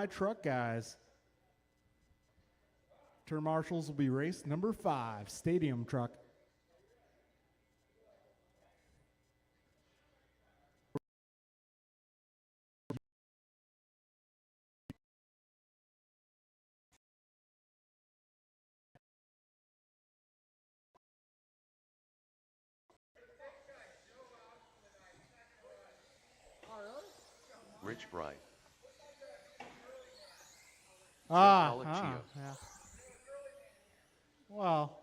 truck guys. Turn marshals will be race number 5, stadium truck. Rich Bright. Yeah. Well,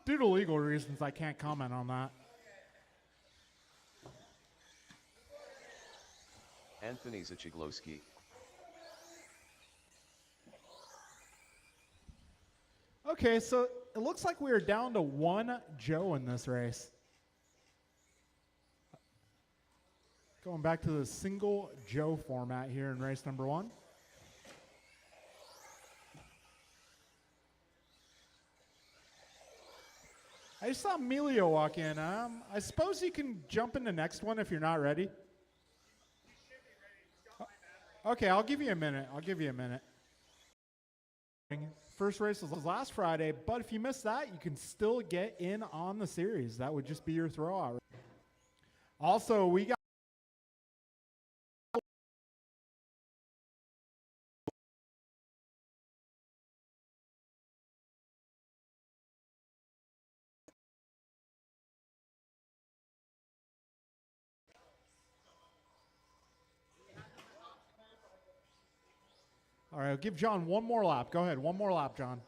due to legal reasons, I can't comment on that. Anthony Zachiglowski. Okay, so it looks like we are down to 1 Joe in this race. Going back to the single Joe format here in race number 1. I just saw Emilio walk in. I suppose you can jump in the next one if you're not ready. Okay, I'll give you a minute. First race was last Friday, but if you missed that, you can still get in on the series. That would just be your throwout. Also, we got all right, I'll give John one more lap. Go ahead, one more lap, John.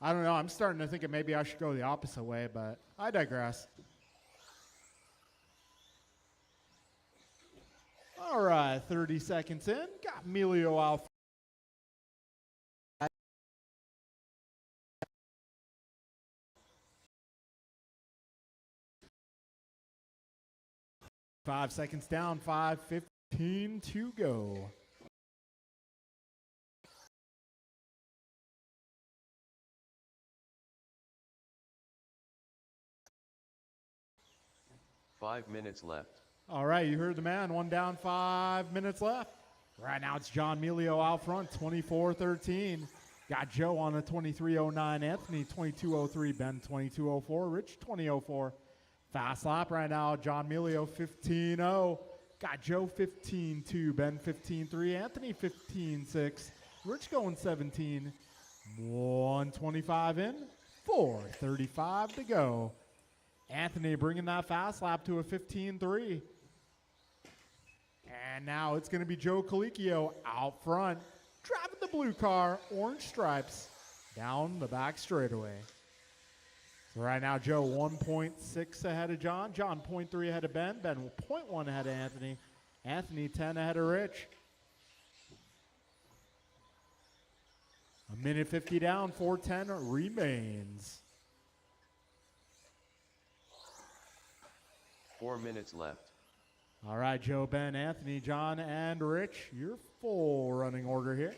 I don't know. I'm starting to think that maybe I should go the opposite way, but I digress. All right, 30 seconds in. Got Emilio out. Five seconds down, 5:15 to go. Five minutes left. All right, you heard the man. 1 down, 5 minutes left. Right now it's John Emilio out front, 24-13. Got Joe on a 23:09, Anthony 22:03, Ben 22:04, Rich 20:04. Fast lap right now, John Emilio 15:0. Got Joe 15:2, Ben 15:3, Anthony 15:6, Rich going 17. 125 in, 4:35 to go. Anthony bringing that fast lap to a 15:3. And now it's going to be Joe Colicchio out front, driving the blue car, orange stripes, down the back straightaway. So right now, Joe 1.6 ahead of John. John 0.3 ahead of Ben. Ben 0.1 ahead of Anthony. Anthony 10 ahead of Rich. A minute 50 down, 4:10 remains. 4 minutes left. All right, Joe, Ben, Anthony, John, and Rich, your full running order here.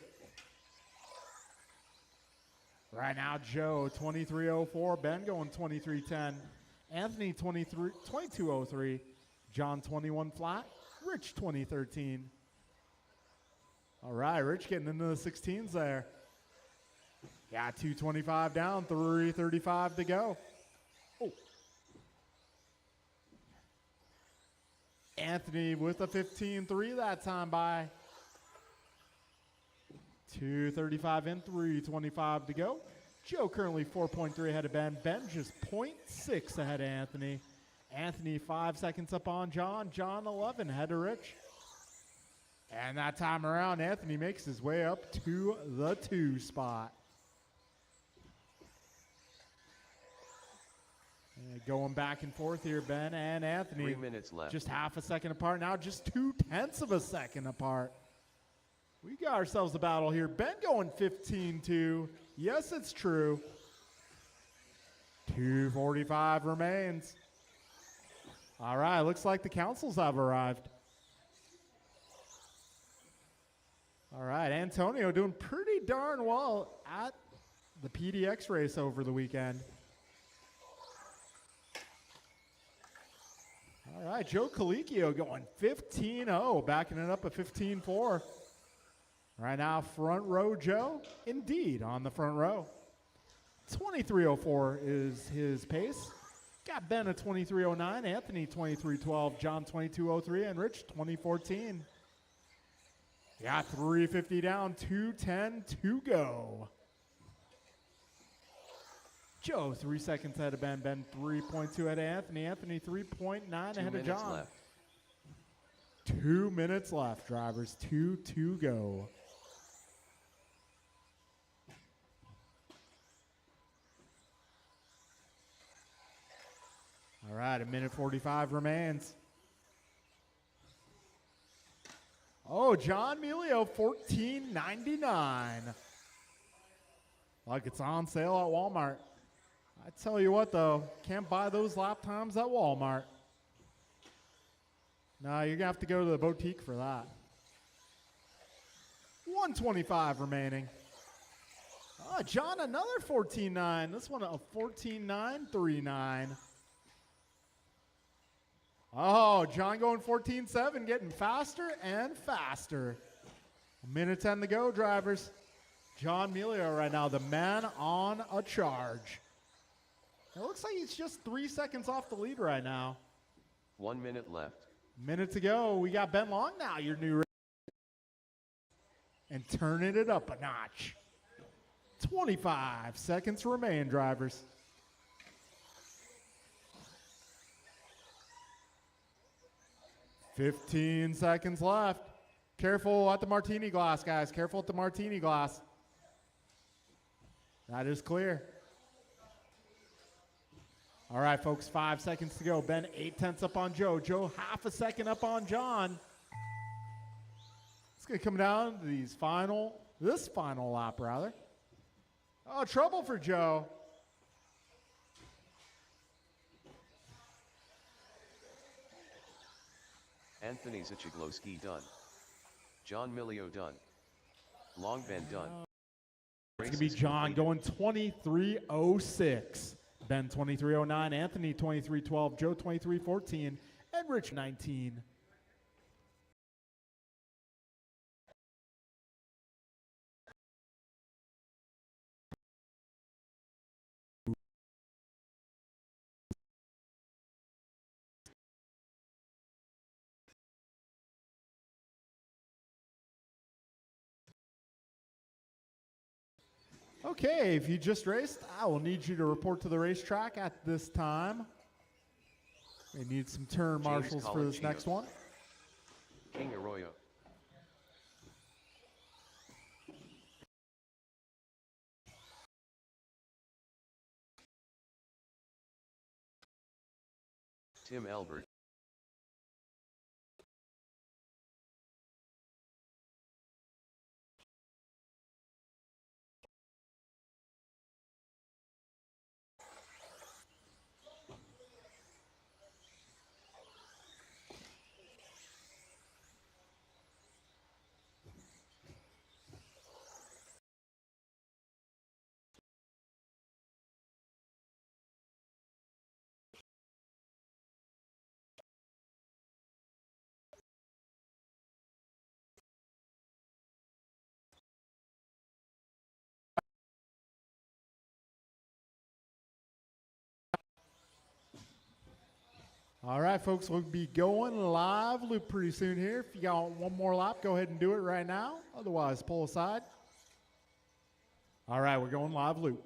Right now, Joe, 23:04. Ben going 23:10. Anthony, 22:03. John, 21 flat. Rich, 20:13. All right, Rich getting into the 16s there. Got 2:25 down, 3:35 to go. Oh. Anthony with a 15:3 that time by. 2:35 in, 3:25 to go. Joe currently 4.3 ahead of Ben. Ben just 0.6 ahead of Anthony. Anthony 5 seconds up on John. John 11 ahead of Rich. And that time around, Anthony makes his way up to the 2 spot. And going back and forth here, Ben and Anthony. 3 minutes left. Just half a second apart. Now just 0.2 of a second apart. We got ourselves a battle here. Ben going 15-2. Yes, it's true. 2:45 remains. All right, looks like the councils have arrived. All right, Antonio doing pretty darn well at the PDX race over the weekend. All right, Joe Colicchio going 15-0, backing it up at 15-4. Right now, front row Joe, indeed, on the front row. 23:04 is his pace. Got Ben at 23:09, Anthony 23:12, John 22:03, and Rich 20:14. Got 350 down, 2:10 to go. Joe 3 seconds ahead of Ben, Ben 3.2 ahead of Anthony, Anthony 3.9 ahead of John. Left. 2 minutes left, drivers, 2 to go. All right, 1:45 remains. Oh, John Melio, $14.99. Like it's on sale at Walmart. I tell you what, though, can't buy those lap times at Walmart. No, you're going to have to go to the boutique for that. 1:25 remaining. Oh, John, another 14.9. This one a 14.939. Oh, John going 14.7, getting faster and faster. 1:10 to go, drivers. John Melio right now, the man on a charge. It looks like he's just 3 seconds off the lead right now. 1 minute left. Minute to go. We got Ben Long now, your new race. And turning it up a notch. 25 seconds remain, drivers. $15 seconds left. Careful at the martini glass, guys. Careful at the martini glass. That is clear. All right, folks, 5 seconds to go. Ben 0.8 up on Joe. Joe half a second up on John. It's going to come down to this final lap, rather. Oh, trouble for Joe. Anthony Zachiglowski done. John Melio done. Long Ben done. It's going to be John going 23:06. Ben 23:09, Anthony 23:12, Joe 23:14, and Rich 19. Okay, if you just raced, I will need you to report to the racetrack at this time. We need some turn marshals for this next one. King Arroyo. Tim Albert. All right, folks, we'll be going live loop pretty soon here. If you got one more lap, go ahead and do it right now. Otherwise, pull aside. All right, we're going live loop.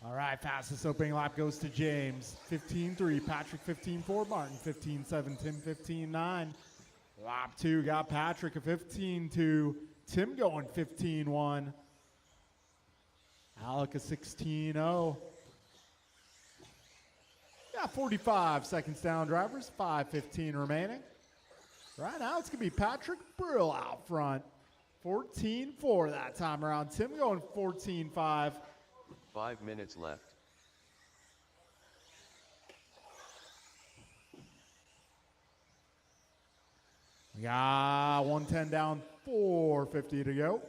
All right, fastest opening lap goes to James. 15.3, Patrick 15.4, Martin 15.7, Tim 15.9. Lap 2 got Patrick a 15-2. Tim going 15-1. Alec a 16-0. Got 45 seconds down, drivers. 5:15 remaining. Right now, it's going to be Patrick Brill out front. 14-4 that time around. Tim going 14-5. 5 minutes left. We got 110 down, 4:50 to go.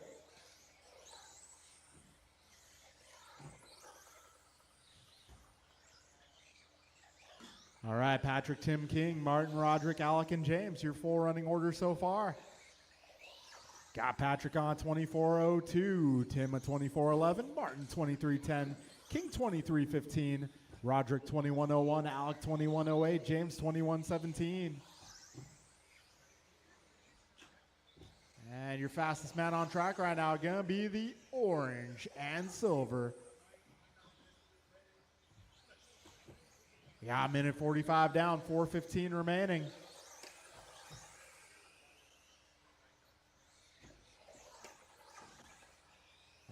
All right, Patrick, Tim, King, Martin, Roderick, Alec, and James, your 4 running order so far. Got Patrick on 24:02, Tim at 24:11, Martin 23:10, King 23:15, Roderick 21:01, Alec 21:08, James 21:17. And your fastest man on track right now gonna be the orange and silver. We got a minute 45 down, 4:15 remaining.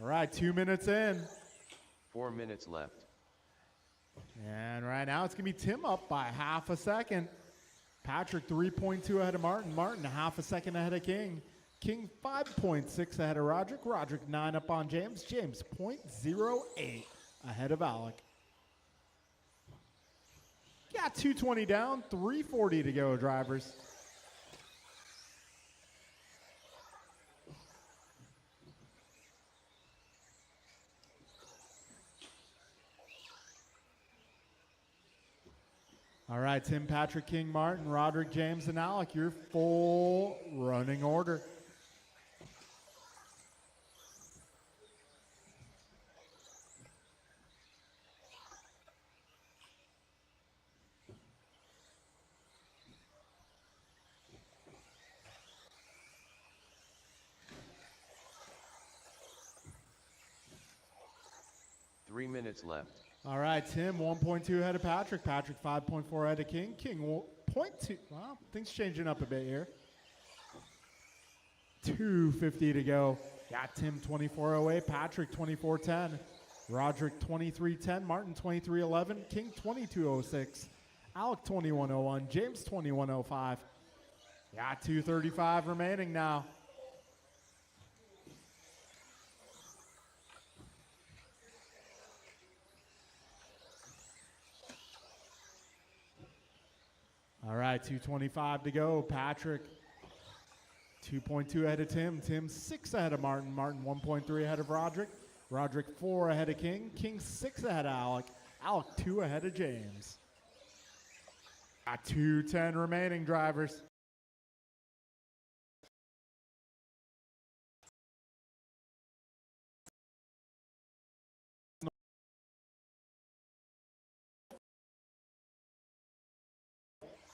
All right, 2 minutes in. 4 minutes left. And right now it's going to be Tim up by half a second. Patrick 3.2 ahead of Martin. Martin half a second ahead of King. King 5.6 ahead of Roderick. Roderick 9 up on James. James 0.08 ahead of Alec. Got 2:20 down, 3:40 to go, drivers. All right, Tim, Patrick, King, Martin, Roderick, James, and Alec, your full running order. Three minutes left. All right, Tim, 1.2 ahead of Patrick. Patrick, 5.4 ahead of King. King, 0.2. Wow, things changing up a bit here. 2:50 to go. Got Tim 24:08, Patrick 24:10, Roderick 23:10, Martin 23:11, King 22:06, Alec 21:01, James 21:05. Got 2:35 remaining now. All right, 2:25 to go. Patrick 2.2 ahead of Tim. Tim 6 ahead of Martin. Martin 1.3 ahead of Roderick. Roderick 4 ahead of King. King 6 ahead of Alec. Alec 2 ahead of James. Got 2:10 remaining, drivers.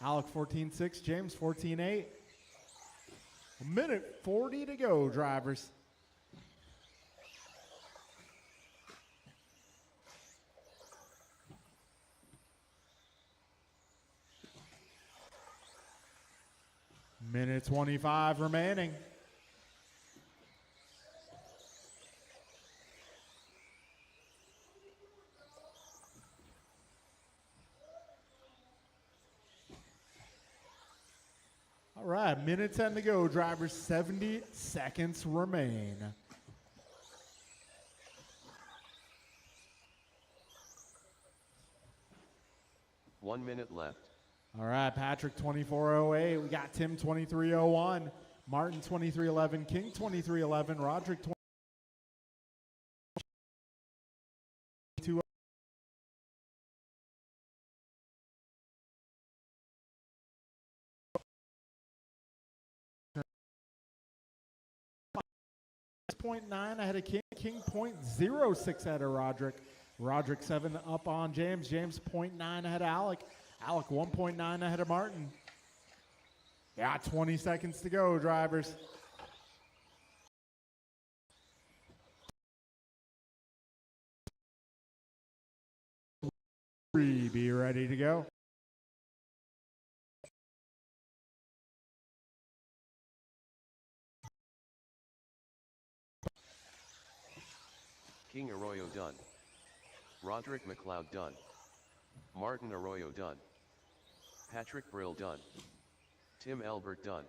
Alec 14:6, James 14:8. A minute 40 to go, drivers. Minute 25 remaining. All right, minute 10 to go, drivers. 70 seconds remain. One minute left. All right, Patrick 24:08. We got Tim 23:01, Martin 23:11, King 23:11, Roderick 22. .9 ahead of King. King 0.06 ahead of Roderick. Roderick 7 up on James. James 0.9 ahead of Alec. Alec 1.9 ahead of Martin. Yeah, 20 seconds to go, drivers. Be ready to go. King Arroyo done. Roderick McLeod done. Martin Arroyo done. Patrick Brill done. Tim Elbert done.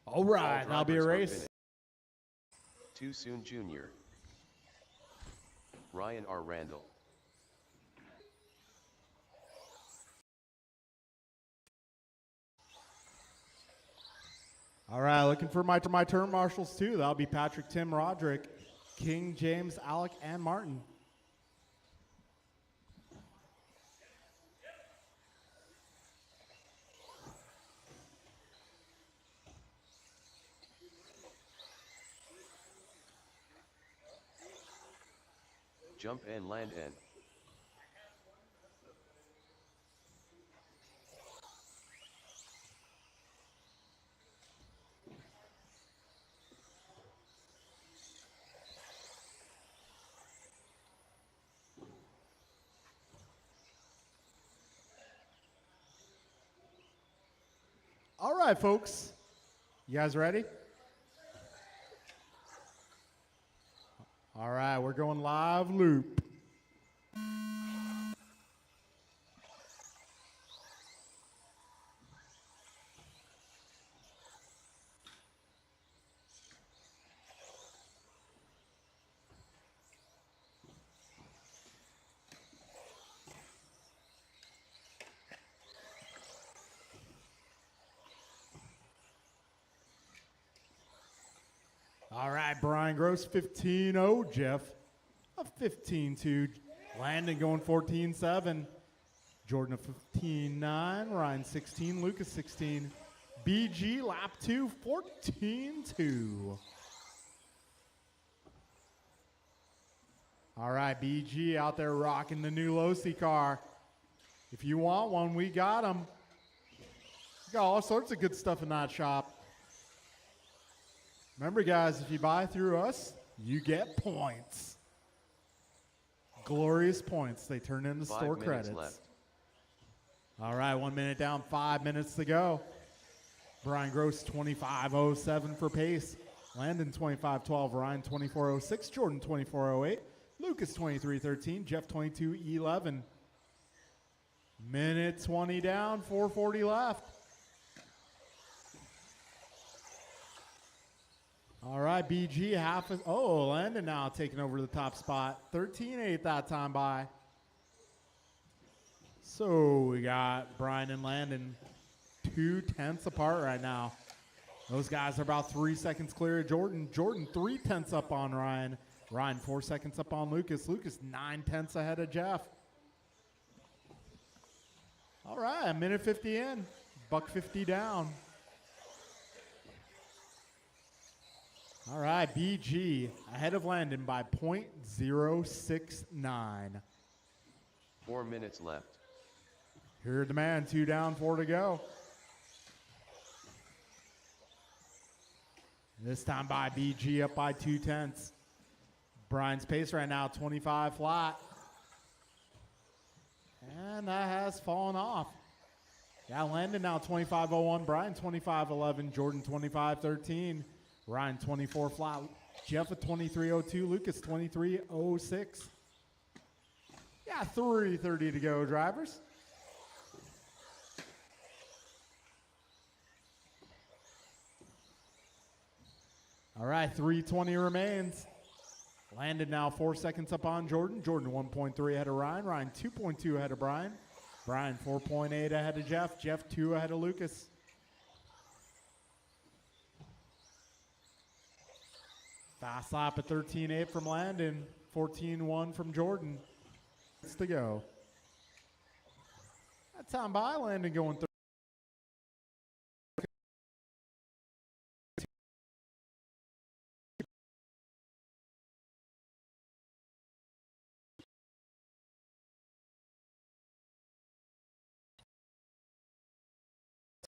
All right, that'll be a race. Too Soon Jr. Ryan R. Randall. All right, looking for my turn marshals too. That'll be Patrick, Tim, Roderick, King, James, Alec, and Martin. Jump and land N. All right, folks. You guys ready? All right, we're going live loop. All right, Brian Gross, 15-0. Jeff, a 15-2. Landon going 14-7. Jordan, a 15-9. Ryan, 16. Lucas, 16. BG, lap 2, 14-2. All right, BG out there rocking the new Losi car. If you want one, we got them. We got all sorts of good stuff in that shop. Remember, guys, if you buy through us, you get points. Glorious points. They turn into store credits. Left. All right, 1 minute down, 5 minutes to go. Brian Gross, 25.07 for pace. Landon, 25.12. Ryan, 24.06. Jordan, 24.08. Lucas, 23.13. Jeff, 22.11. Minute 20 down, 4:40 left. All right, BG half is, Landon now taking over the top spot. 13.8 that time by. So we got Brian and Landon 2/10 apart right now. Those guys are about 3 seconds clear of Jordan. Jordan 3/10 up on Ryan. Ryan 4 seconds up on Lucas. Lucas 9/10 ahead of Jeff. All right, a minute 50 in. $1.50 down. All right, BG ahead of Landon by .069. 4 minutes left. Here the man, 2 down, 4 to go. This time by BG up by 2/10. Brian's pace right now, 25 flat. And that has fallen off. Yeah, Landon now 25.01, Brian 25.11, Jordan 25.13. Ryan 24 flat, Jeff at 23.02, Lucas 23.06. Yeah, 3:30 to go, drivers. All right, 3:20 remains. Landon now 4 seconds up on Jordan. Jordan 1.3 ahead of Ryan. Ryan 2.2 ahead of Brian. Brian 4.8 ahead of Jeff. Jeff 2 ahead of Lucas. Fast lap at 13.8 from Landon, 14.1 from Jordan. It's to go. That time by Landon going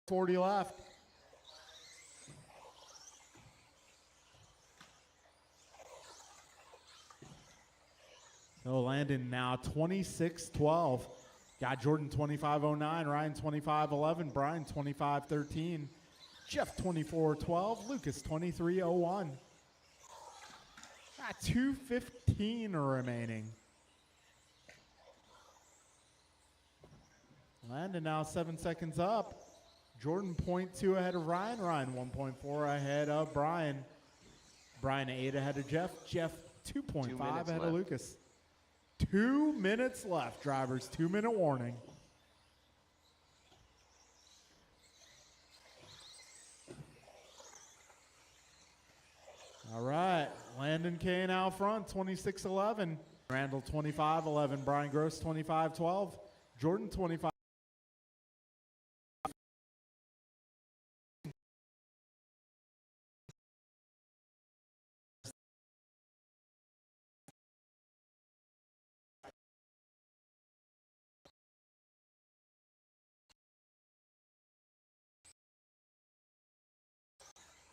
40 left. So Landon now 26.12. Got Jordan 25.09, Ryan 25.11, Brian 25.13, Jeff 24.12, Lucas 23.01. Got 2:15 remaining. Landon now 7 seconds up. Jordan 0.2 ahead of Ryan. Ryan 1.4 ahead of Brian. Brian 8 ahead of Jeff. Jeff 2.5 ahead left. of Lucas. 2 minutes left, drivers. 2-minute warning. All right, Landon Kane out front, 26-11. Randall 25-11. Brian Gross 25-12. Jordan 25.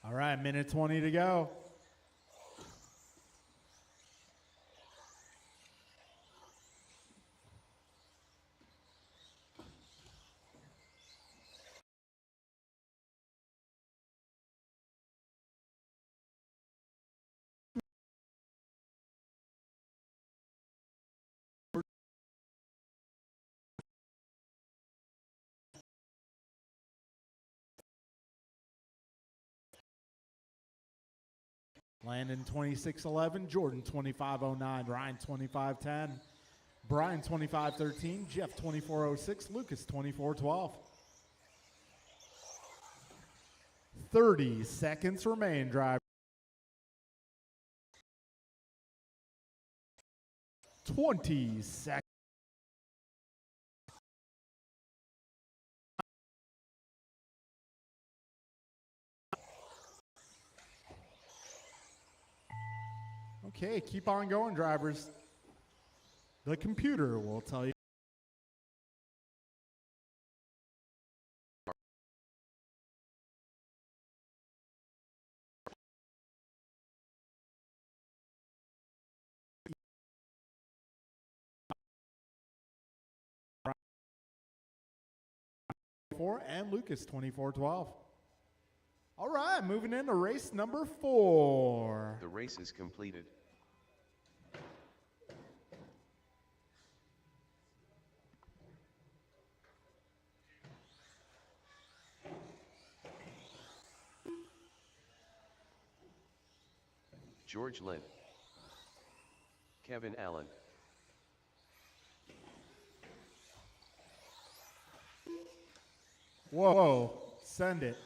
All right, minute 20 to go. Landon 26-11, Jordan 25-09, Ryan 25-10, Brian 25-13, Jeff 24-06, Lucas 24-12. 30 seconds remain, drive. 20 seconds. Okay, keep on going, drivers. The computer will tell you. And Lucas 24-12. All right, moving into race number 4. The race is completed. George Lynn, Kevin Allen, Whoa, send it.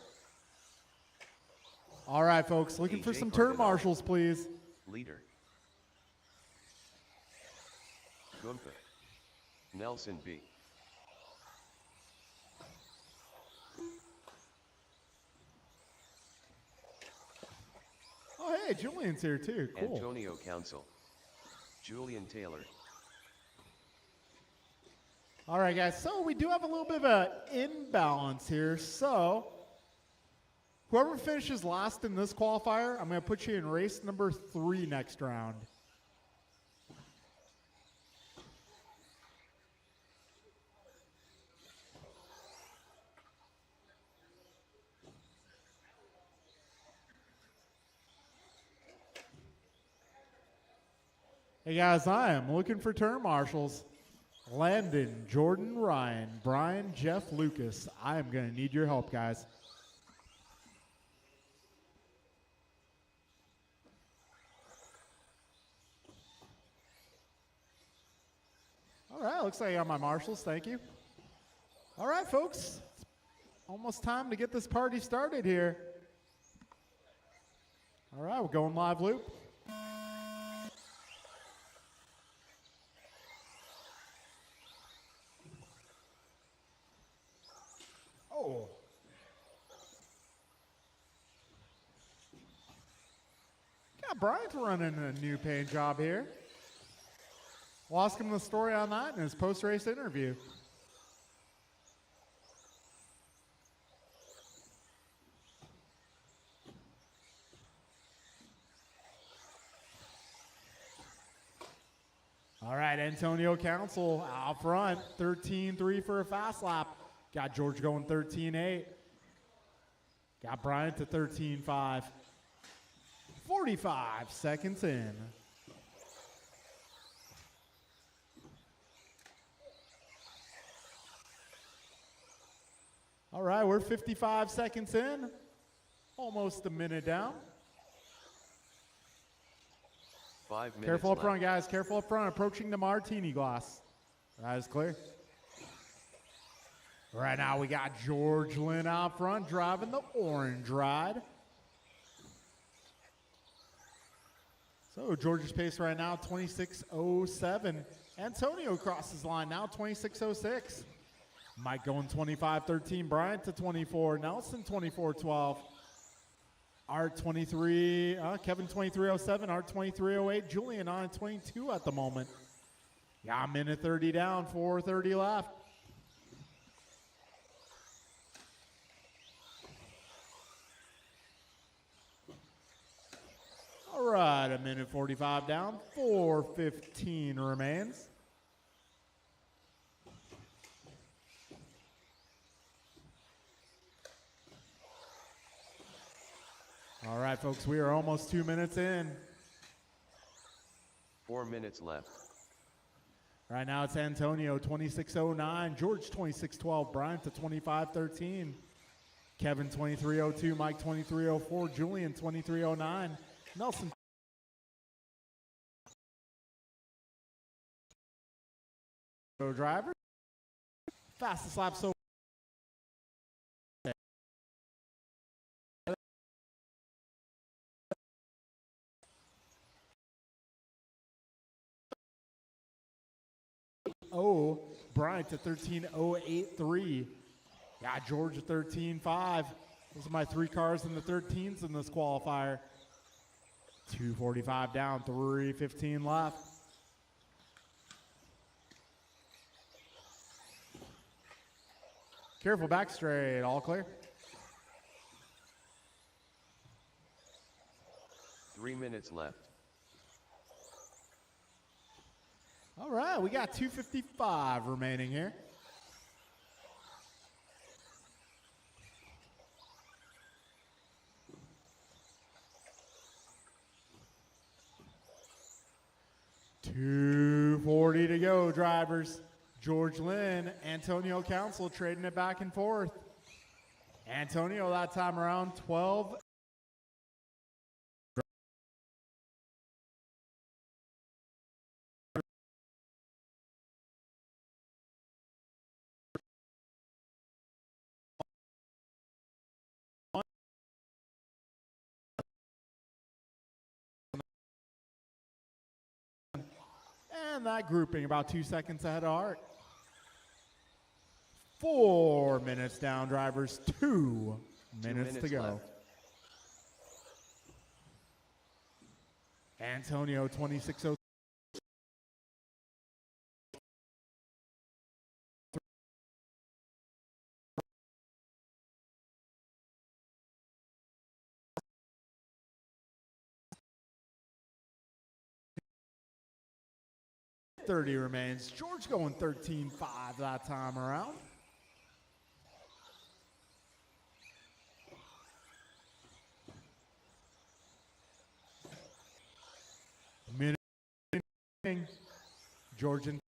All right, folks, looking for AJ some turn Cardinal. marshals, please. Leader, Gunther, Nelson B. Oh, hey, Julian's here too. Cool. Antonio Council, Julian Taylor, All right, guys, so we do have a little bit of an imbalance here. So whoever finishes last in this qualifier, I'm going to put you in race number 3 next round. Hey, guys, I am looking for turn marshals. Landon, Jordan, Ryan, Brian, Jeff, Lucas. I am going to need your help, guys. All right, looks like I got my marshals. Thank you. All right, folks. It's almost time to get this party started here. All right, we're going live loop. Oh. Got Brian's running a new paint job here. We'll ask him the story on that in his post-race interview. All right, Antonio Council out front, 13-3 for a fast lap. Got George going 13-8. Got Brian to 13-5. 45 seconds in. All right, we're 55 seconds in. Almost a minute down. 5 minutes Careful up left. front, guys. Careful up front. Approaching the martini glass. That is clear. Right now, we got George Lynn out front driving the orange ride. So George's pace right now, 26:07. Antonio crosses line now, 26:06. Mike going 25:13. Bryant to 24. Nelson 24:12. Art 23. Kevin 23:07. Art 23:08. Julian on 22 at the moment. Yeah, a minute 30 down. 4:30 left. All right, a minute 45 down. 4:15 remains. All right, folks, we are almost 2 minutes in. 4 minutes left. Right now it's Antonio, 26:09. George, 26:12. Bryant to 25:13. Kevin, 23:02. Mike, 23:04. Julian, 23:09. Nelson. Driver. Fastest lap so Bryant to 13:083. Yeah, George at 13:5. Those are my 3 cars in the 13s in this qualifier. 2:45 down, 3:15 left. Careful back straight, all clear. 3 minutes left. All right, we got 2:55 remaining here. $240 to go, drivers. George Lynn, Antonio Council trading it back and forth. Antonio that time around 12. And that grouping about 2 seconds ahead of Art. 4 minutes down, drivers. 2 minutes to go. Left. Antonio, 26:03. .30 remains. George going 13:5 that time around. Minute. Georgian.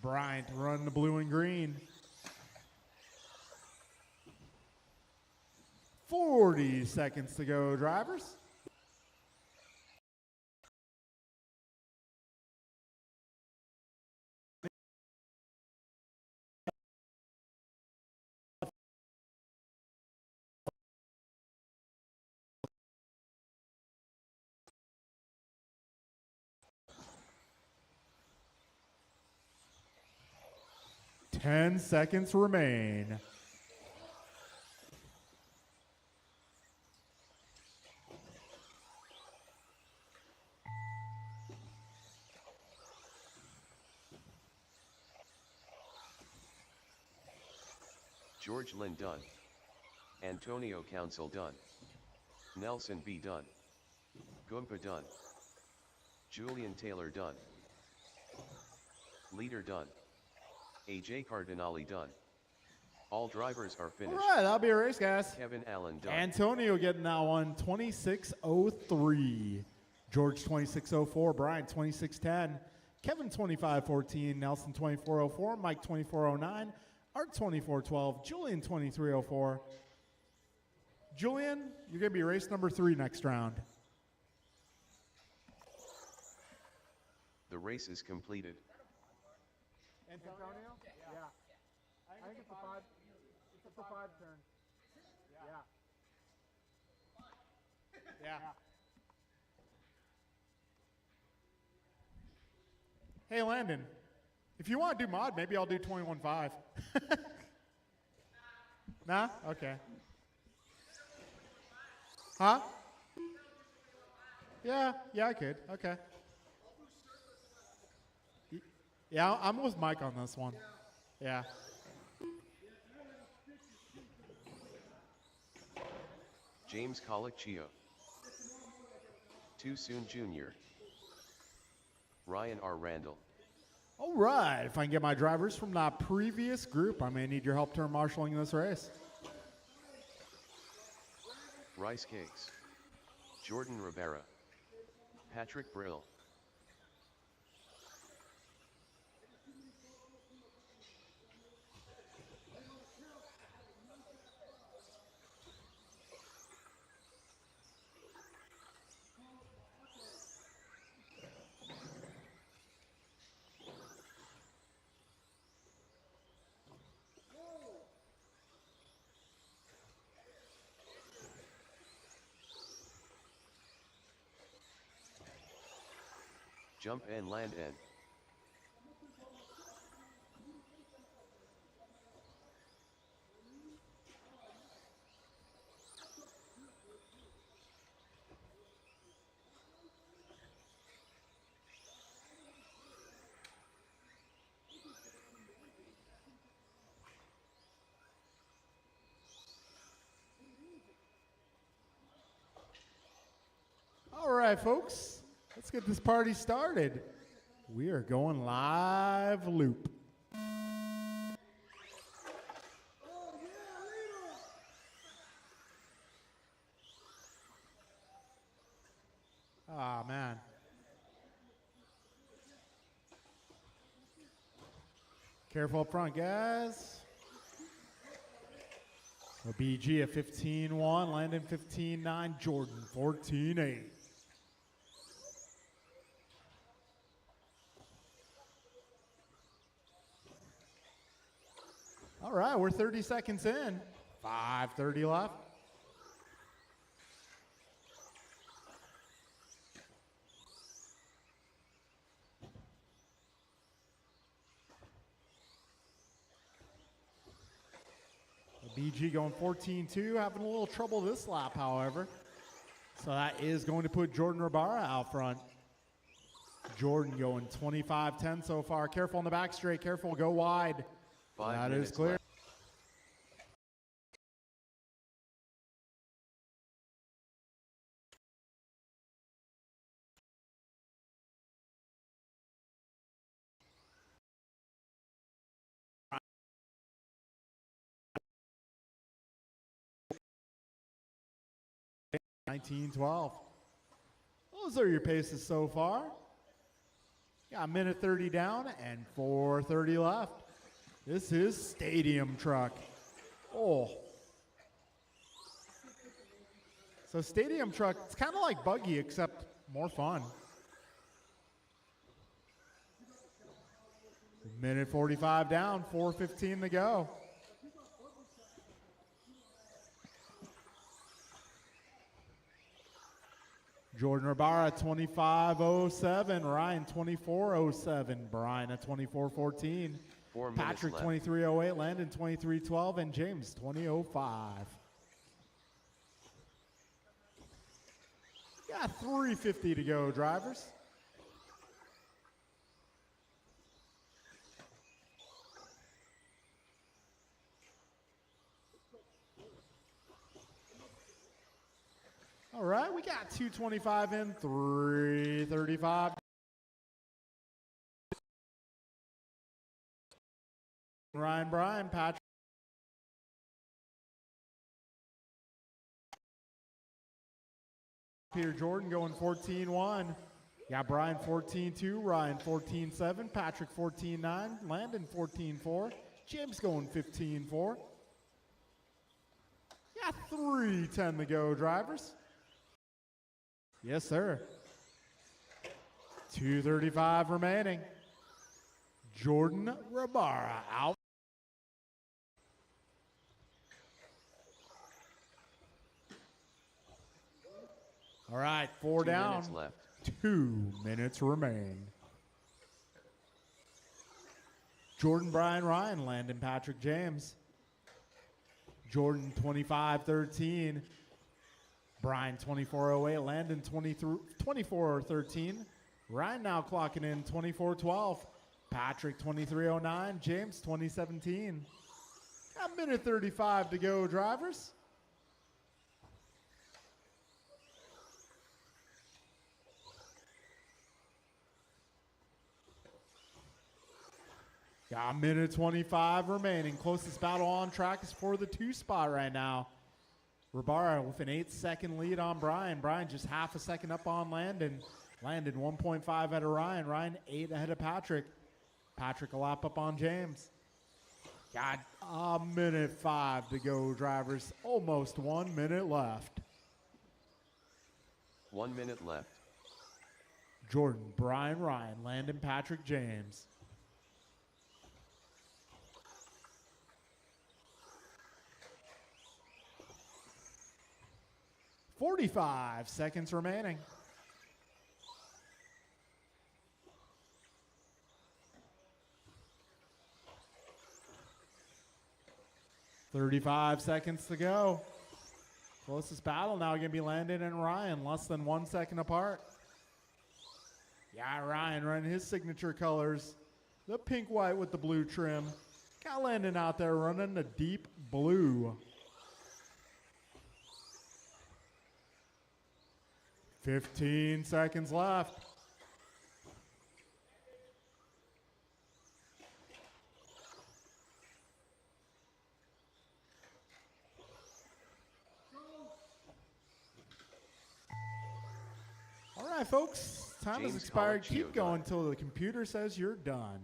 Bryant running the blue and green. 40 seconds to go, drivers. Ten seconds remain. George Lynn done. Antonio Council done. Nelson B. done. Goompa done. Julian Taylor done. Leader done. AJ Cardinale done. All drivers are All finished. right, that'll be a race, guys. Kevin Allen done. Antonio getting that one, 26:03. George 26:04. Brian 26:10. Kevin 25:14. Nelson 24:04. Mike 24:09. Art 24:12. Julian 23:04. Julian, you're going to be race number 3 next round. The race is completed. Antonio? Yeah. I think it's a 5 turn. Yeah. Hey, Landon, if you want to do mod, maybe I'll do 21.5. Nah? Okay. Huh? Yeah, I could. Okay. Yeah, I'm with Mike on this one. Yeah. James Colicchio. Too Soon Jr. Ryan R. Randall. All right. If I can get my drivers from that previous group, I may need your help turn marshaling this race. Rice Cakes. Jordan Rivera. Patrick Brill. Jump and land N. All right, folks. Let's get this party started. We are going live loop. Ah, man. Careful up front, guys. So BG at 15-1, Landon 15-9, Jordan 14-8. All right, we're 30 seconds in. 5:30 left. BG going 14-2, having a little trouble this lap, however. So that is going to put Jordan Ribara out front. Jordan going 25-10 so far. Careful on the back straight. Careful, go wide. 5 That minutes is clear. left. $19.12. Those are your paces so far. Got a minute 30 down and 4:30 left. This is Stadium Truck. Oh. So Stadium Truck, it's kind of like Buggy, except more fun. Minute 45 down, 4:15 to go. Jordan Ribara 25:07, Ryan 24:07, Brian at 24:14, 4 minutes Patrick left. 23:08, Landon 23:12, and James 20:05. Got 3:50 to go, drivers. All right, we got 225 in, 335. Ryan Bryan, Patrick. Peter Jordan going 14-1. Got Brian 14-2, Ryan 14-7, Patrick 14-9, Landon 14-4, James going 15-4. Got 3:10 to go, drivers. Yes, sir. 2:35 remaining. Jordan Rabara out. All right, 4 2 down. minutes left. 2 minutes remain. Jordan, Brian, Ryan, Landon, Patrick, James. Jordan 25-13. Brian 24-08. Landon 24-13. Ryan now clocking in 24-12. Patrick 23-09. James 2017. A minute 35 to go, drivers. Got a minute 25 remaining. Closest battle on track is for the 2 spot right now. Rabara with an 8-second lead on Brian. Brian just half a second up on Landon. Landon 1.5 ahead of Ryan. Ryan 8 ahead of Patrick. Patrick a lap up on James. Got a minute 5 to go, drivers. Almost 1 minute left. 1 minute left. Jordan, Brian, Ryan, Landon, Patrick, James. .45 seconds remaining. .35 seconds to go. Closest battle now going to be Landon and Ryan, less than 1 second apart. Yeah, Ryan running his signature colors. The pink, white with the blue trim. Got Landon out there running the deep blue. 15 seconds left. All right, folks, time has James expired. Colaccio Keep going done. until the computer says you're done.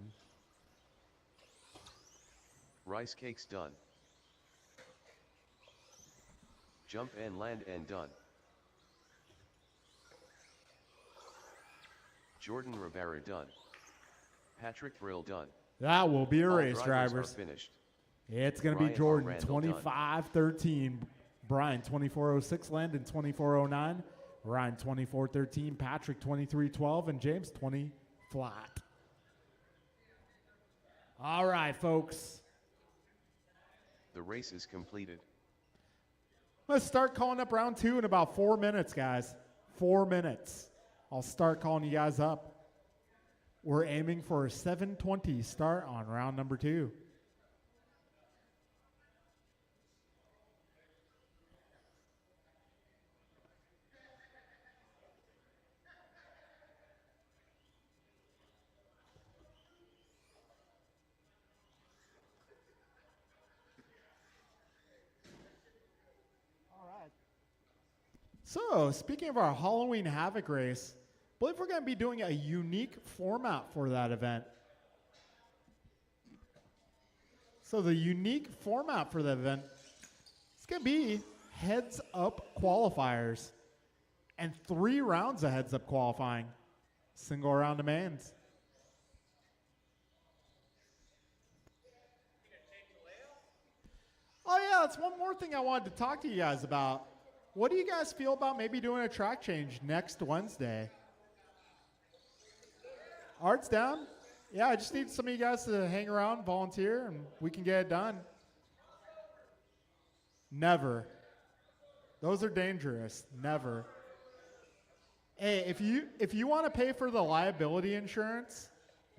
Rice cakes done. Jump and land and done. Jordan Rivera done. Patrick Brill done. That will be a All race, drivers drivers. are finished. It's going to be Ryan Jordan, Randall done. 25-13. Brian, 24-06. Landon, 24-09. Ryan, 24-13. Patrick, 23-12. And James, 20 flat. All right, folks. The race is completed. Let's start calling up round 2 in about 4 minutes, guys. 4 minutes. I'll start calling you guys up. We're aiming for a 7:20 start on round number 2. So, speaking of our Halloween Havoc race, I believe we're going to be doing a unique format for that event. So the unique format for the event is going to be heads-up qualifiers and 3 rounds of heads-up qualifying, single round demands. Oh yeah, that's one more thing I wanted to talk to you guys about. What do you guys feel about maybe doing a track change next Wednesday? Art's down? Yeah, I just need some of you guys to hang around, volunteer, and we can get it done. Never. Those are dangerous. Never. Hey, if you want to pay for the liability insurance,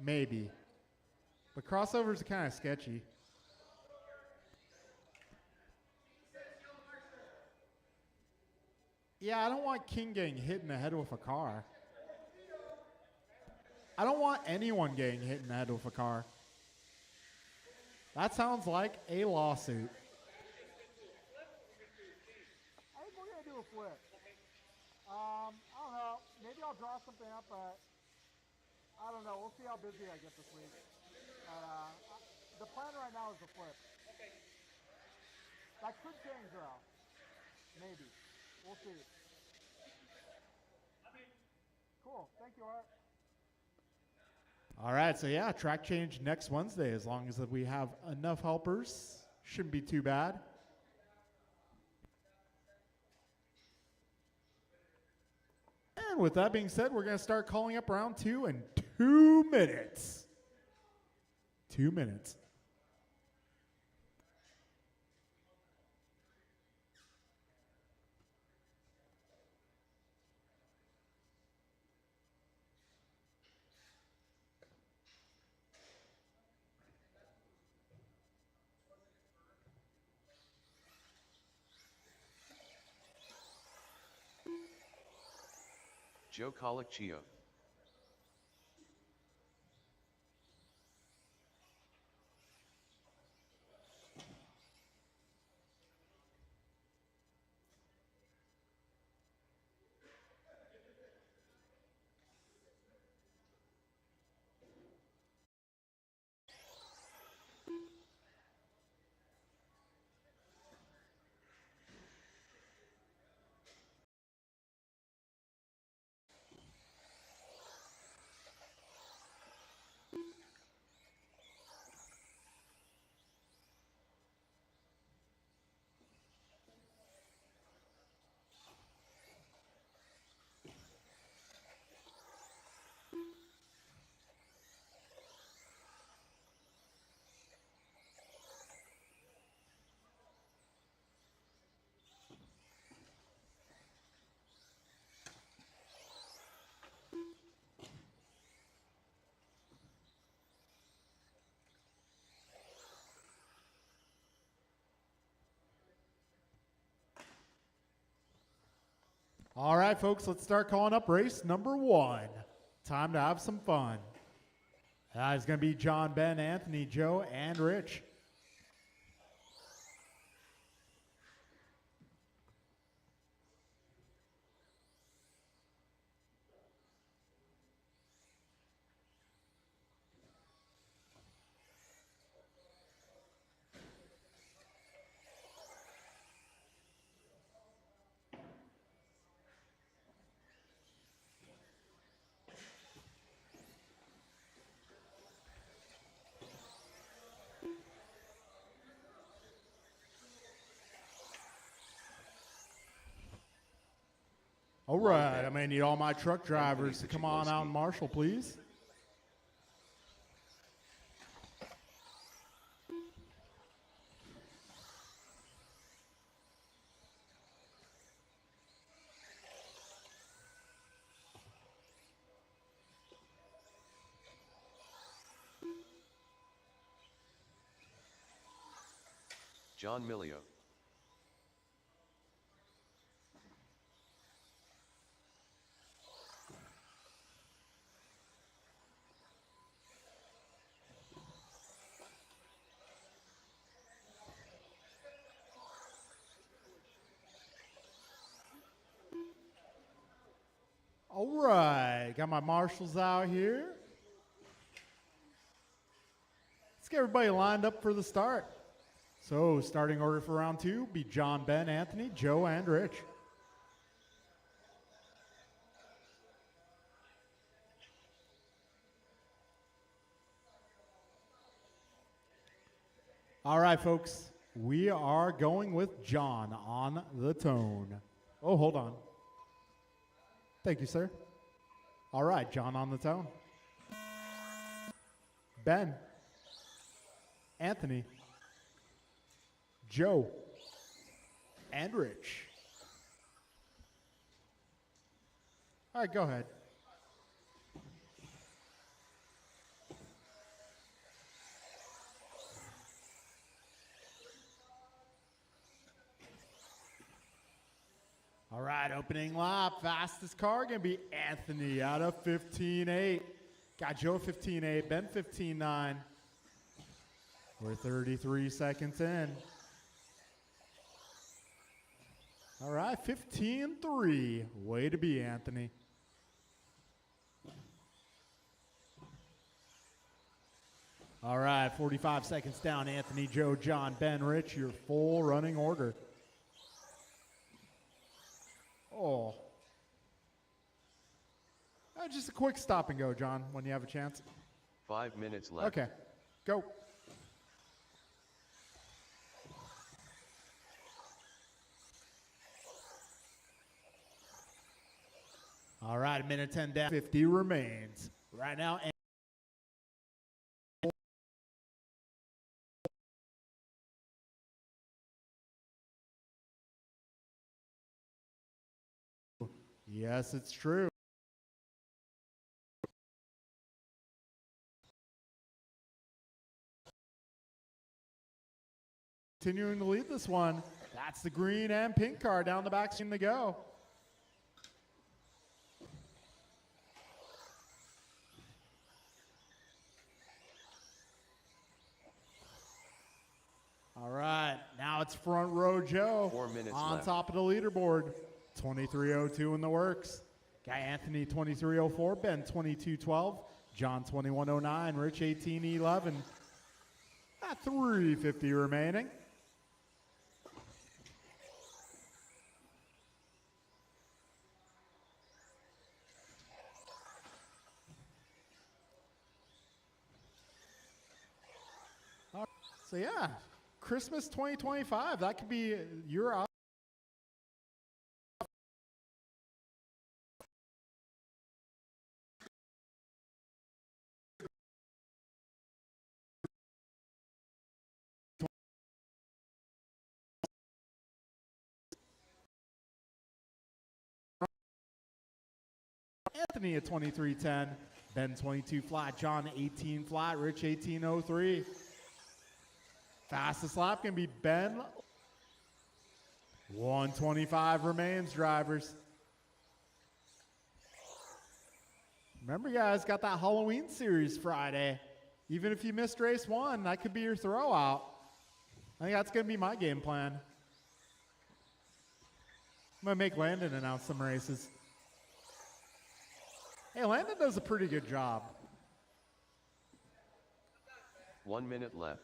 maybe. But crossovers are kind of sketchy. Yeah, I don't want King getting hit in the head with a car. I don't want anyone getting hit in the head with a car. That sounds like a lawsuit. I think we're going to do a flip. I don't know. Maybe I'll draw something up, but I don't know. We'll see how busy I get this week. The plan right now is a flip. That could change, though. Maybe. We'll see. Cool. Thank you, Art. All right, so yeah, track change next Wednesday as long as we have enough helpers. Shouldn't be too bad. And with that being said, we're going to start calling up round 2 in 2 minutes. 2 minutes. Joe Colicchio. All right, folks, let's start calling up race number 1. Time to have some fun. That is going to be John, Ben, Anthony, Joe, and Rich. All right, I'm going to need all my truck drivers to come on out and marshal, please. John Milio. All right, got my marshals out here. Let's get everybody lined up for the start. So, starting order for round 2 be John, Ben, Anthony, Joe, and Rich. All right, folks, we are going with John on the tone. Oh, hold on. Thank you, sir. All right, John on the tone. Ben, Anthony, Joe, and Rich. All right, go ahead. All right, opening lap. Fastest car going to be Anthony out of 15.8. Got Joe 15.8, Ben 15.9. We're 33 seconds in. All right, 15.3. Way to be, Anthony. All right, 45 seconds down. Anthony, Joe, John, Ben, Rich, your full running order. Oh. Just a quick stop and go, John, when you have a chance. 5 minutes left. Okay, go. All right, a minute 10 down, 50 remains. Right now, yes, it's true. Continuing to lead this one. That's the green and pink car down the back to go. All right, now it's front row Joe 4 minutes on left. top of the leaderboard. 23.02 in the works. Got Anthony 23.04, Ben 22.12, John 21.09, Rich 18.11. At 3:50 remaining. So yeah, Christmas 2025, that could be your option. Anthony at 23.10, Ben 22 flat, John 18 flat, Rich 18.03. Fastest lap can be Ben. 125 remains, drivers. Remember, guys, got that Halloween series Friday. Even if you missed race 1, that could be your throwout. I think that's going to be my game plan. I'm going to make Landon announce some races. Hey, Landon does a pretty good job. 1 minute left.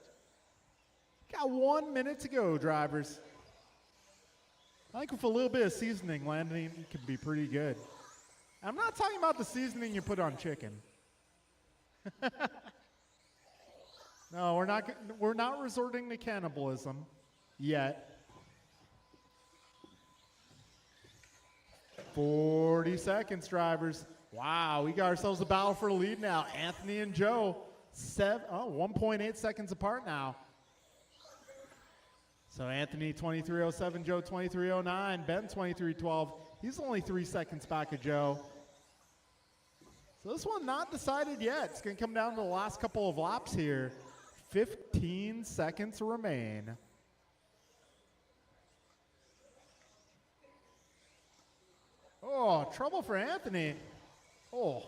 Got 1 minute to go, drivers. I think with a little bit of seasoning, Landon can be pretty good. I'm not talking about the seasoning you put on chicken. No, we're not resorting to cannibalism yet. 40 seconds, drivers. Wow, we got ourselves a battle for the lead now. Anthony and Joe, 1.8 seconds apart now. So Anthony 23.07, Joe 23.09, Ben 23.12. He's only 3 seconds back of Joe. So this one not decided yet. It's going to come down to the last couple of laps here. 15 seconds remain. Oh, trouble for Anthony. Oh.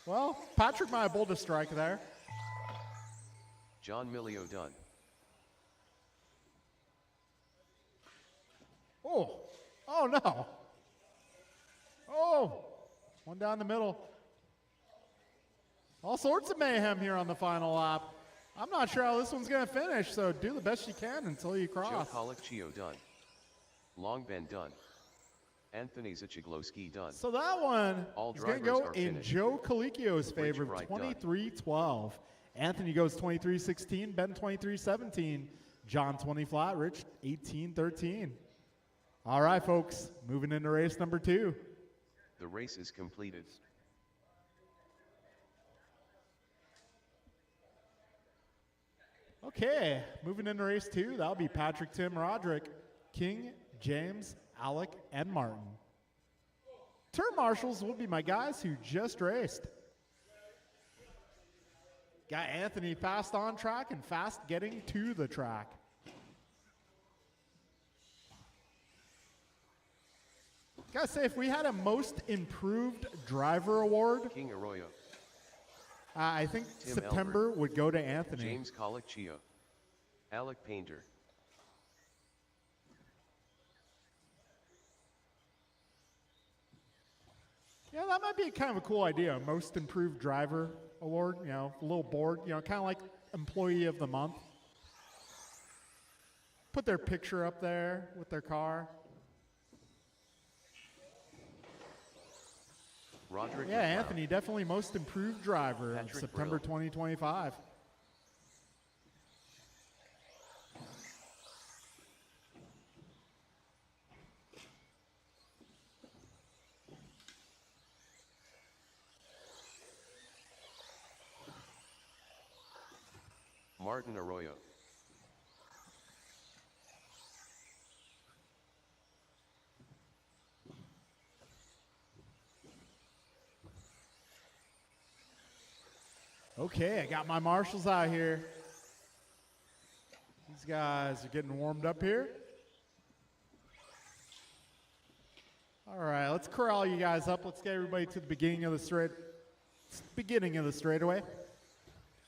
Well, Patrick might have bowled a strike there. John Milio done. Oh. Oh, no. Oh. One down the middle. All sorts of mayhem here on the final lap. I'm not sure how this one's going to finish, so do the best you can until you cross. Joe Colicchio done. Long Ben done. Anthony Zachiglowski done. So that one All is going to drivers go are in finished. Joe Colicchio's favor of Wright done. 23-12. Anthony goes 23-16, Ben 23-17, John 20 flat, Rich 18-13. All right, folks, moving into race number 2. The race is completed. Okay, moving into race 2, that'll be Patrick, Tim, Roderick, King, James, Alec, and Martin. Turn marshals will be my guys who just raced. Got Anthony fast on track and fast getting to the track. Gotta say, if we had a most improved driver award, King Arroyo, I think Tim September would go to Anthony. James Colicchio, Alec Painter, Yeah, that might be kind of a cool idea. Most improved driver award, you know, a little board, you know, kind of like employee of the month. Put their picture up there with their car. Roderick Yeah, McLeod, Anthony, definitely most improved driver in Patrick September Brill. 2025. Martin Arroyo, Okay, I got my marshals out here. These guys are getting warmed up here. All right, let's corral you guys up. Let's get everybody to the beginning of the straightaway.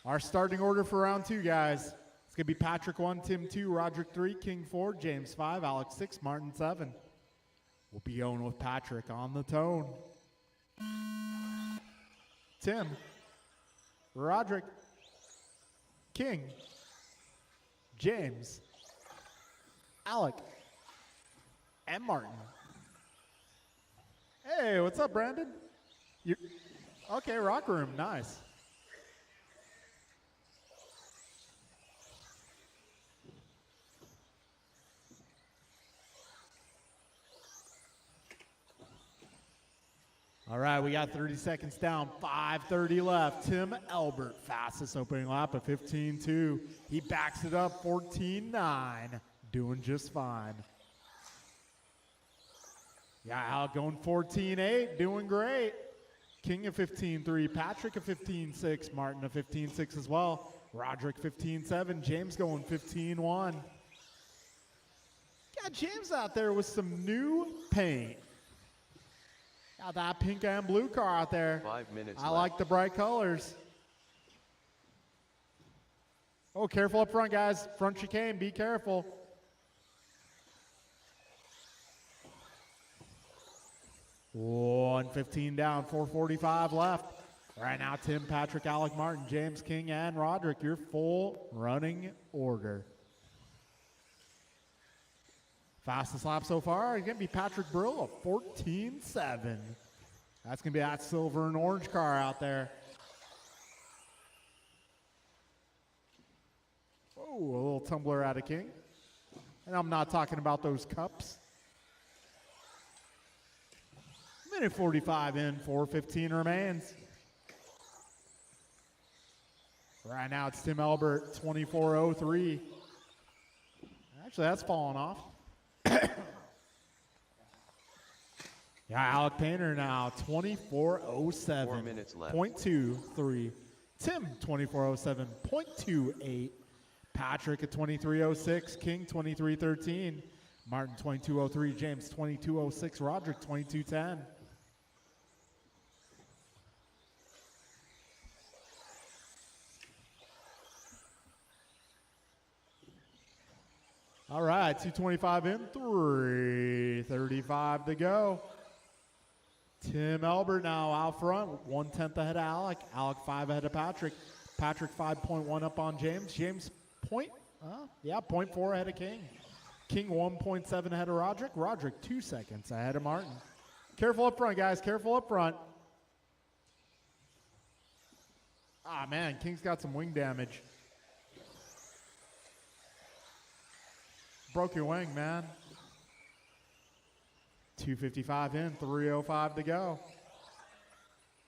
Our starting order for round 2, guys. It's going to be Patrick 1, Tim 2, Roderick 3, King 4, James 5, Alex 6, Martin 7. We'll be going with Patrick on the tone. Tim, Roderick, King, James, Alec, and Martin. Hey, what's up, Brandon? Okay, Rock Room, nice. All right, we got 30 seconds down, 5:30 left. Tim Elbert, fastest opening lap at 15.2. He backs it up 14.9, doing just fine. Yeah, Al going 14.8, doing great. King of 15.3, Patrick of 15.6, Martin of 15.6 as well. Roderick 15.7, James going 15.1. Got James out there with some new paint. Got that pink and blue car out there. 5 minutes I left. like the bright colors. Oh, careful up front, guys. Front chicane, be careful. One 15 down, 4:45 left. Right now, Tim, Patrick, Alec, Martin, James, King, and Roderick, your full running order. Fastest lap so far is going to be Patrick Brill of 14.7. That's going to be that silver and orange car out there. Oh, a little tumbler out of King. And I'm not talking about those cups. Minute 45 in, 4:15 remains. Right now it's Tim Elbert, 24.03. Actually, that's falling off. Yeah, Alec Painter now, 24.07. 4 minutes left. 0.23. Tim, 24.07. 0.28. Patrick at 23.06. King, 23.13. Martin, 22.03. James, 22.06. Roderick, 22.10. All right, 2:25 in, 3:35 to go. Tim Elbert now out front, 1/10 ahead of Alec. Alec 5 ahead of Patrick. Patrick 5.1 up on James. James 0.4 ahead of King. King 1.7 ahead of Roderick. Roderick 2 seconds ahead of Martin. Careful up front, guys. Careful up front. Ah, man, King's got some wing damage. Broke your wing, man. 2:55 in, 3:05 to go.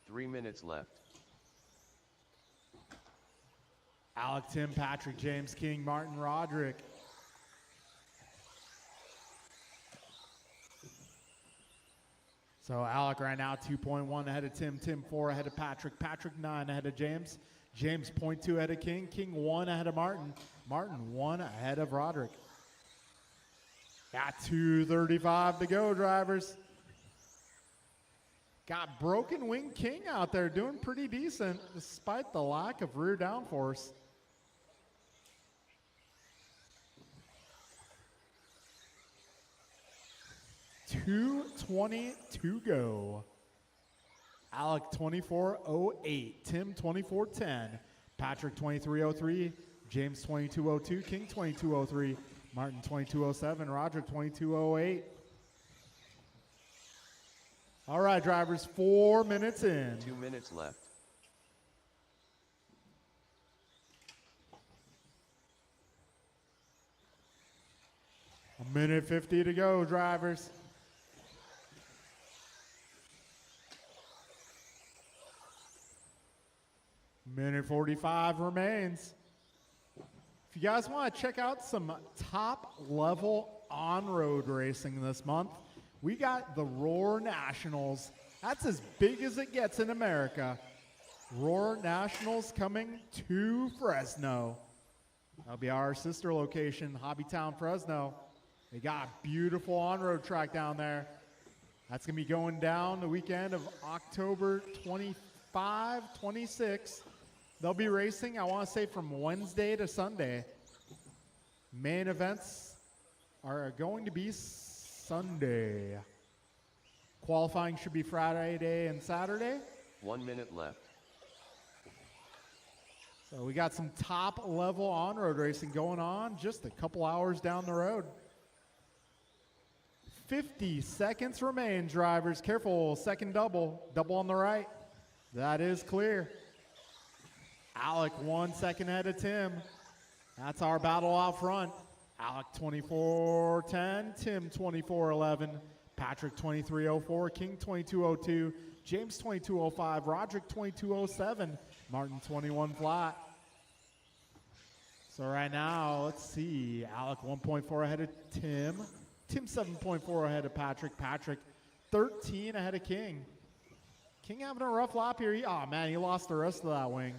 3 minutes left. Alec, Tim, Patrick, James, King, Martin, Roderick. So Alec right now 2.1 ahead of Tim, Tim 4 ahead of Patrick, Patrick 9 ahead of James, James 0.2 ahead of King, King 1 ahead of Martin, Martin 1 ahead of Roderick. Got 2:35 to go, drivers. Got Broken Wing King out there doing pretty decent despite the lack of rear downforce. .220 to go. Alec 24.08, Tim 24.10, Patrick 23.03, James 22.02, King 22.03, Martin 22.07, Roderick 22.08. All right, drivers, 4 minutes in. 2 minutes left. A minute 50 to go, drivers. Minute 45 remains. If you guys want to check out some top level on-road racing this month, we got the Roar Nationals. That's as big as it gets in America. Roar Nationals coming to Fresno. That'll be our sister location, Hobbytown, Fresno. They got a beautiful on-road track down there. That's going to be going down the weekend of October 25, 26. They'll be racing, I want to say, from Wednesday to Sunday. Main events are going to be Sunday. Qualifying should be Friday and Saturday. 1 minute left. So we got some top level on-road racing going on just a couple hours down the road. 50 seconds remain, drivers. Careful, second double. Double on the right. That is clear. Alec 1 second ahead of Tim. That's our battle out front. Alec 24.10, Tim 24.11, Patrick 23.04, King 22.02, James 22.05, Roderick 22.07, Martin 21 flat. So right now, let's see. Alec 1.4 ahead of Tim. Tim 7.4 ahead of Patrick. Patrick 13 ahead of King. King having a rough lap here. Oh man, he lost the rest of that wing.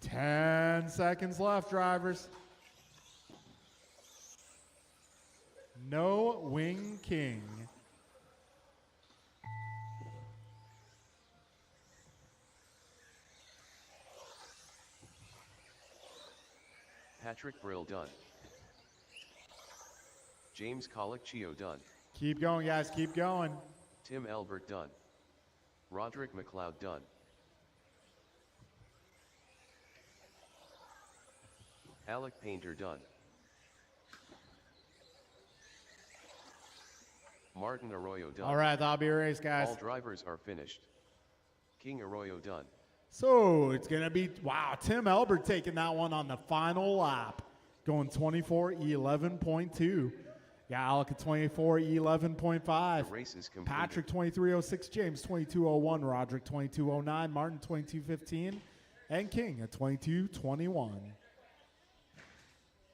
10 seconds left, drivers. No wing King. Patrick Brill done. James Colicchio done. Keep going, guys. Keep going. Tim Elbert done. Roderick McLeod done. Alec Painter done. Martin Arroyo done. All right, that'll be a race, guys. All drivers are finished. King Arroyo done. So it's going to be, wow, Tim Elbert taking that one on the final lap, going 24.11.2. Yeah, Alec at 24.11.5. The race is completed. Patrick 23.06, James 22.01, Roderick 22.09, Martin 22.15, and King at 22.21.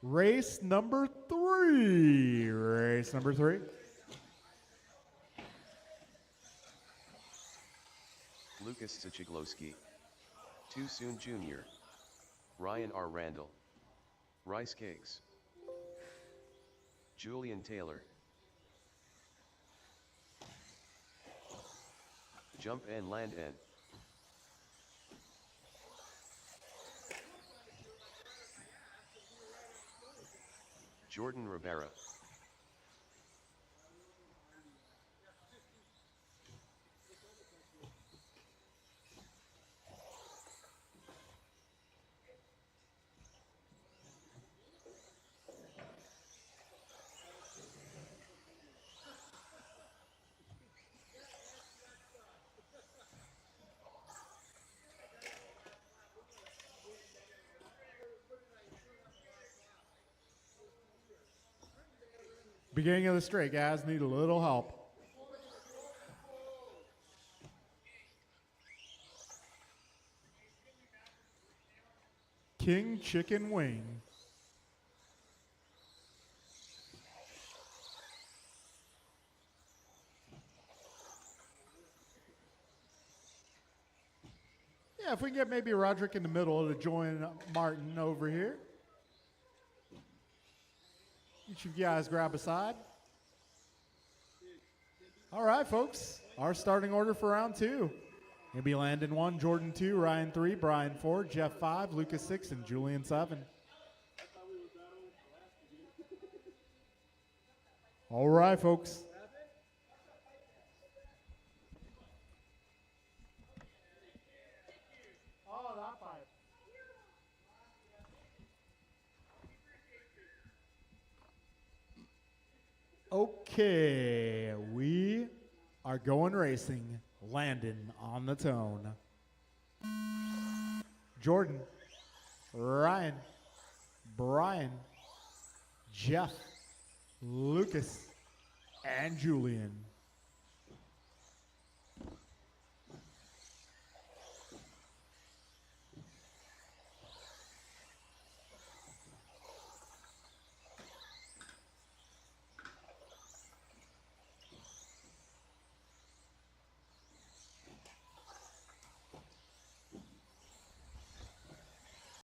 Race number 3. Race number 3. Lucas Sichiglowski. Too Soon Jr. Ryan R. Randall. Rice Cakes. Julian Taylor. Jump and Land N. Jordan Rivera. Beginning of the straight, guys. Need a little help. King Chicken Wing. Yeah, if we can get maybe Roderick in the middle to join Martin over here. Each of you guys grab a side. All right, folks. Our starting order for round 2. It'll be Landon 1, Jordan 2, Ryan 3, Brian 4, Jeff 5, Lucas 6, and Julian 7. All right, folks. Oh, that pipe. Okay, we are going racing. Landon on the tone. Jordan, Ryan, Brian, Jeff, Lucas, and Julian.